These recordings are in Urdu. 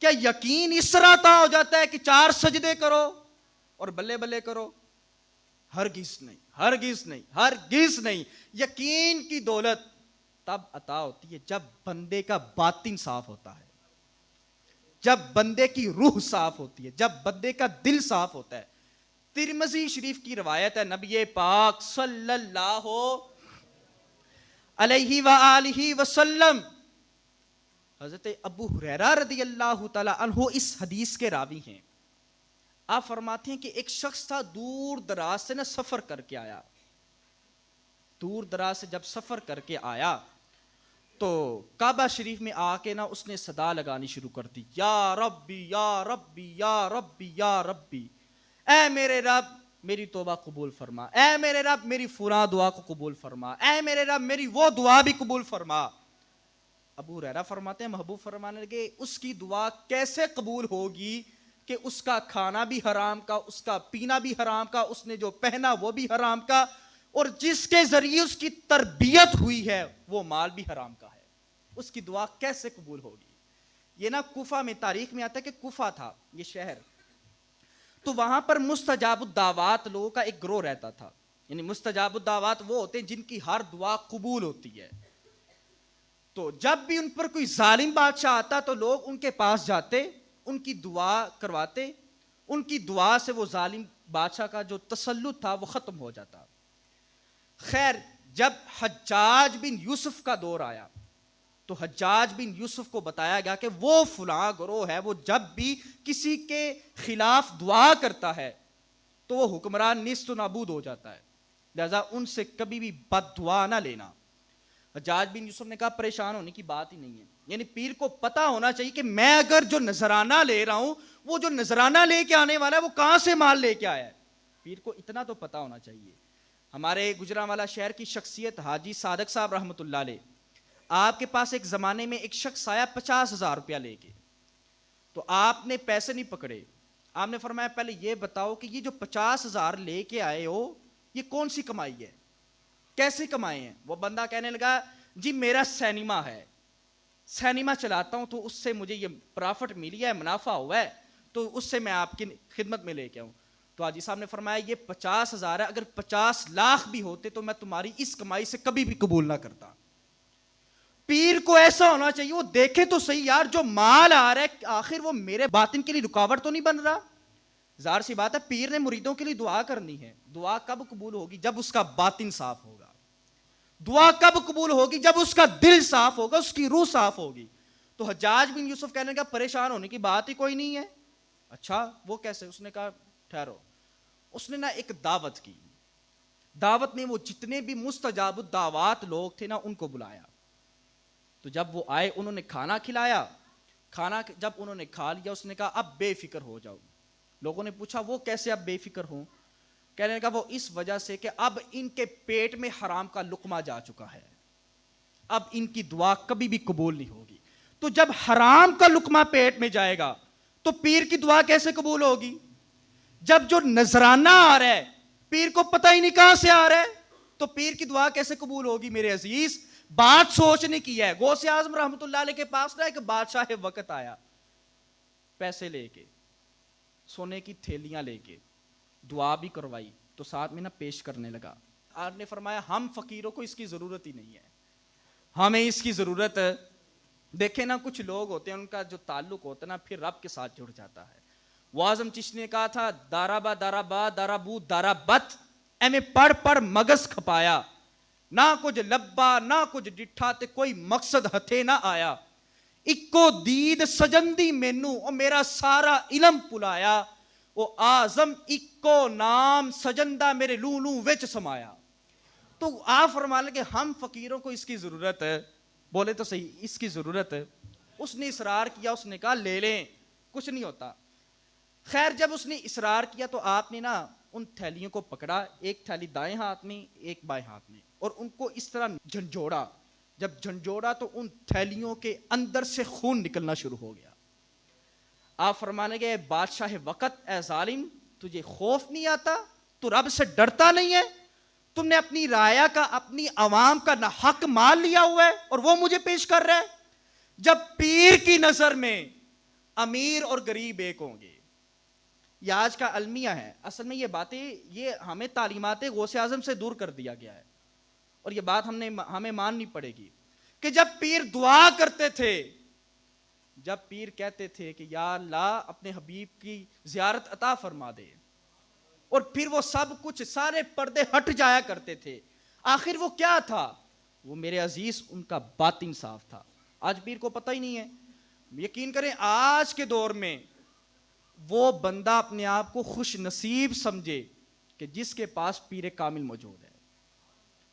کیا یقین اس طرح عطا ہو جاتا ہے کہ 4 سجدے کرو اور بلے بلے کرو؟ ہرگز نہیں، ہرگز نہیں، ہرگز نہیں۔ یقین کی دولت تب عطا ہوتی ہے جب بندے کا باطن صاف ہوتا ہے، جب بندے کی روح صاف ہوتی ہے، جب بندے کا دل صاف ہوتا ہے۔ ترمذی شریف کی روایت ہے، نبی پاک صلی اللہ علیہ وآلہ وسلم، حضرت ابو ہریرہ رضی اللہ تعالی عنہ اس حدیث کے راوی ہیں۔ آپ فرماتے ہیں کہ ایک شخص تھا، دور دراز سے سفر کر کے آیا۔ دور دراز سے جب سفر کر کے آیا تو کعبہ شریف میں آ کے اس نے صدا لگانی شروع کر دی، یا ربی یا ربی یا ربی یا ربی، اے میرے رب میری توبہ قبول فرما، اے میرے رب میری فلاں دعا کو قبول فرما، اے میرے رب میری وہ دعا بھی قبول فرما۔ ابو ہریرہ فرماتے ہیں، محبوب فرمانے لگے اس کی دعا کیسے قبول ہوگی کہ اس کا کھانا بھی حرام کا، اس کا پینا بھی حرام کا، اس نے جو پہنا وہ بھی حرام کا، اور جس کے ذریعے اس کی تربیت ہوئی ہے وہ مال بھی حرام کا ہے، اس کی دعا کیسے قبول ہوگی؟ یہ کوفہ میں تاریخ میں آتا ہے کہ کوفہ تھا یہ شہر، تو وہاں پر مستجاب الدعوات لوگوں کا ایک گروہ رہتا تھا، یعنی مستجاب الدعوات وہ ہوتے ہیں جن کی ہر دعا قبول ہوتی ہے۔ تو جب بھی ان پر کوئی ظالم بادشاہ آتا تو لوگ ان کے پاس جاتے، ان کی دعا کرواتے، ان کی دعا سے وہ ظالم بادشاہ کا جو تسلط تھا وہ ختم ہو جاتا۔ خیر، جب حجاج بن یوسف کا دور آیا تو حجاج بن یوسف کو بتایا گیا کہ وہ فلاں گروہ ہے، وہ جب بھی کسی کے خلاف دعا کرتا ہے تو وہ حکمران نیست و نابود ہو جاتا ہے، لہذا ان سے کبھی بھی بد دعا نہ لینا۔ حجاج بن یوسف نے کہا پریشان ہونے کی بات ہی نہیں ہے، یعنی پیر کو پتا ہونا چاہیے کہ میں اگر جو نذرانہ لے رہا ہوں، وہ جو نذرانہ لے کے آنے والا ہے وہ کہاں سے مال لے کے آیا ہے، پیر کو اتنا تو پتا ہونا چاہیے۔ ہمارے گجرانوالہ شہر کی شخصیت حاجی صادق صاحب رحمۃ اللہ علیہ، آپ کے پاس ایک زمانے میں ایک شخص آیا 50,000 روپیہ لے کے، تو آپ نے پیسے نہیں پکڑے، آپ نے فرمایا پہلے یہ بتاؤ کہ یہ جو 50,000 لے کے آئے ہو یہ کون سی کمائی ہے، کیسے کمائے ہیں؟ وہ بندہ کہنے لگا جی میرا سینما ہے، سینما چلاتا ہوں تو اس سے مجھے یہ پرافٹ ملی ہے، منافع ہوا ہے، تو اس سے میں آپ کی خدمت میں لے کے آؤں۔ تو حاجی صاحب نے فرمایا یہ 50,000 ہے، اگر 50 لاکھ بھی ہوتے تو میں تمہاری اس کمائی سے کبھی بھی قبول نہ کرتا۔ پیر کو ایسا ہونا چاہیے وہ دیکھے تو صحیح یار جو مال آ رہا ہے آخر وہ میرے باطن کے لیے رکاوٹ تو نہیں بن رہا۔ ظاہر سی بات ہے پیر نے مریدوں کے لیے دعا کرنی ہے، دعا کب قبول ہوگی؟ جب اس کا باطن صاف ہوگا۔ دعا کب قبول ہوگی؟ جب اس کا دل صاف ہوگا، اس کی روح صاف ہوگی۔ تو حجاج بن یوسف کہنے کا پریشان ہونے کی بات ہی کوئی نہیں ہے۔ اچھا وہ کیسے؟ اس نے کہا ٹھہرو، اس نے ایک دعوت کی، دعوت میں وہ جتنے بھی مستجاب الدعوات لوگ تھے ان کو بلایا، تو جب وہ آئے انہوں نے کھانا کھلایا، کھانا جب انہوں نے کھا لیا اس نے کہا اب بے فکر ہو جاؤ۔ لوگوں نے پوچھا وہ کیسے اب بے فکر ہوں؟ کہنے لگا وہ اس وجہ سے کہ اب ان کے پیٹ میں حرام کا لقمہ جا چکا ہے، اب ان کی دعا کبھی بھی قبول نہیں ہوگی۔ تو جب حرام کا لقمہ پیٹ میں جائے گا تو پیر کی دعا کیسے قبول ہوگی؟ جب جو نذرانہ آ رہا ہے پیر کو پتہ ہی نہیں کہاں سے آ رہا ہے تو پیر کی دعا کیسے قبول ہوگی؟ میرے عزیز بات سوچنے کی ہے۔ غوث اعظم رحمۃ اللہ علیہ کے پاس ایک بادشاہ وقت آیا، پیسے لے کے، سونے کی تھیلیاں لے کے، دعا بھی کروائی تو ساتھ میں پیش کرنے لگا۔ آپ نے فرمایا ہم فقیروں کو اس کی ضرورت ہی نہیں ہے، ہمیں اس کی ضرورت ہے۔ دیکھیں کچھ لوگ ہوتے ہیں ان کا جو تعلق ہوتا ہے پھر رب کے ساتھ جڑ جاتا ہے۔ اعظم چشتی نے کہا تھا دارابا دارابا دارابو دارابت، اے میں پڑھ پڑھ مغز کھپایا، نہ کچھ لبا نہ کچھ ڈٹھا تے کوئی مقصد ہتھے نہ آیا، اکو دید سجندی مینو او میرا سارا علم پلایا، او اعظم اکو نام سجندہ میرے لوں لوں وچ سمایا۔ تو آپ فرمانے کہ ہم فقیروں کو اس کی ضرورت ہے، بولے تو صحیح اس کی ضرورت ہے۔ اس نے اصرار کیا، اس نے کہا لے لیں کچھ نہیں ہوتا۔ خیر جب اس نے اصرار کیا تو آپ نے ان تھیلیوں کو پکڑا، ایک تھیلی دائیں ہاتھ میں ایک بائیں ہاتھ میں، اور ان کو اس طرح جھنجھوڑا۔ جب جھنجھوڑا تو ان تھیلیوں کے اندر سے خون نکلنا شروع ہو گیا۔ آپ فرمانے گئے بادشاہ وقت اے ظالم تجھے خوف نہیں آتا؟ تو رب سے ڈرتا نہیں ہے؟ تم نے اپنی رعایا کا اپنی عوام کا نہ حق مال لیا ہوا ہے اور وہ مجھے پیش کر رہا ہے۔ جب پیر کی نظر میں امیر اور غریب ایک ہوں گے. یہ آج کا المیہ ہے. اصل میں یہ باتیں یہ ہمیں تعلیمات غوث اعظم سے دور کر دیا گیا ہے, اور یہ بات ہمیں ماننی پڑے گی کہ جب پیر دعا کرتے تھے, جب پیر کہتے تھے کہ یا اللہ اپنے حبیب کی زیارت عطا فرما دے, اور پھر وہ سب کچھ سارے پردے ہٹ جایا کرتے تھے. آخر وہ کیا تھا؟ وہ میرے عزیز ان کا باطن صاف تھا. آج پیر کو پتہ ہی نہیں ہے. یقین کریں آج کے دور میں وہ بندہ اپنے آپ کو خوش نصیب سمجھے کہ جس کے پاس پیر کامل موجود ہے.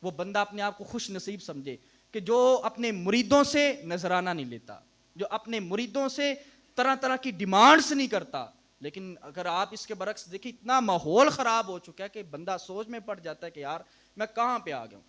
وہ بندہ اپنے آپ کو خوش نصیب سمجھے کہ جو اپنے مریدوں سے نذرانہ نہیں لیتا, جو اپنے مریدوں سے طرح طرح کی ڈیمانڈز نہیں کرتا. لیکن اگر آپ اس کے برعکس دیکھیں, اتنا ماحول خراب ہو چکا ہے کہ بندہ سوچ میں پڑ جاتا ہے کہ یار میں کہاں پہ آ گیا ہوں.